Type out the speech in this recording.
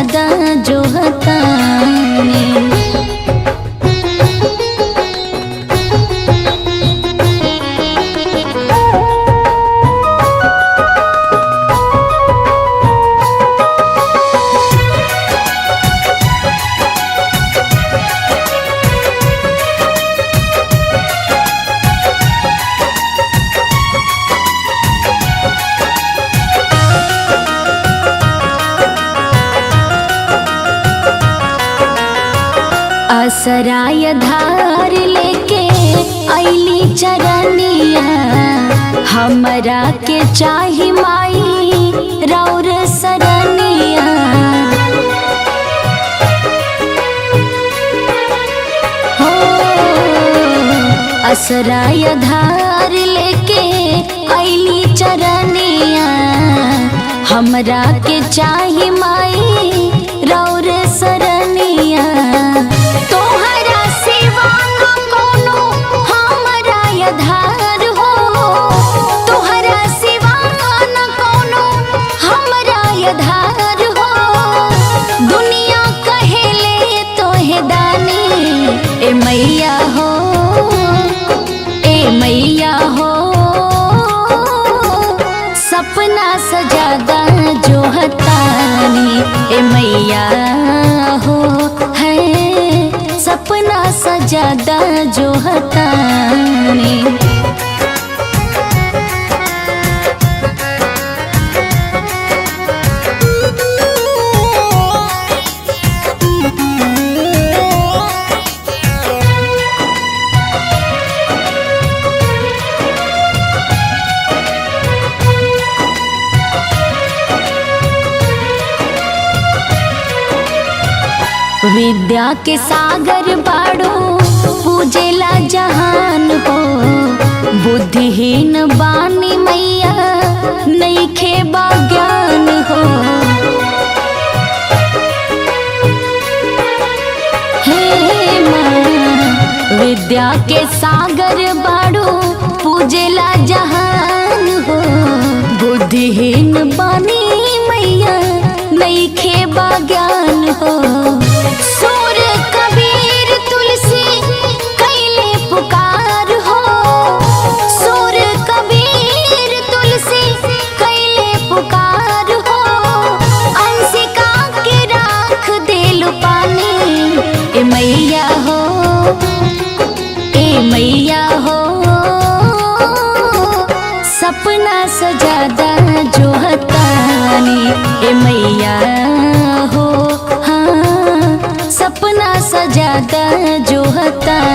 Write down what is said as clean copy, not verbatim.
सजादा जो हतानी। असराय धार लेके आईली चरनिया, हमरा के चाही माई राउर सरनिया। हो असराय धार लेके आईली चरनिया, हमरा के चाही माई राउर सरनिया। तोहरा सिवा न कोनो हमरा आधार हो, तोहरा सिवा न कोनो हमरा आधार हो। दुनिया कहेले तोहे दानी, ए मैया हो, ए मैया हो। सपना सजादा जो हतानी, ए मैया हो है सपना सजादा जो हतानी। विद्या के सागर बाड़ो पूजेला जहान हो, बुद्धिहीन बानी मैया नइखे बा ज्ञान हो। हे माँ विद्या के सागर बाड़ो पूजेला जहान हो, बुद्धिहीन बानी मैया नइखे बा ज्ञान हो। सूर कबीर तुलसी कैले पुकार हो, सूर कबीर तुलसी कैले पुकार हो। अंशिका के राख देलु पानी, ए मैया हो, ए मैया हो। सपना सजादा जो हतानी, ए मैया हो हाँ सपना सजादा जो हतानी।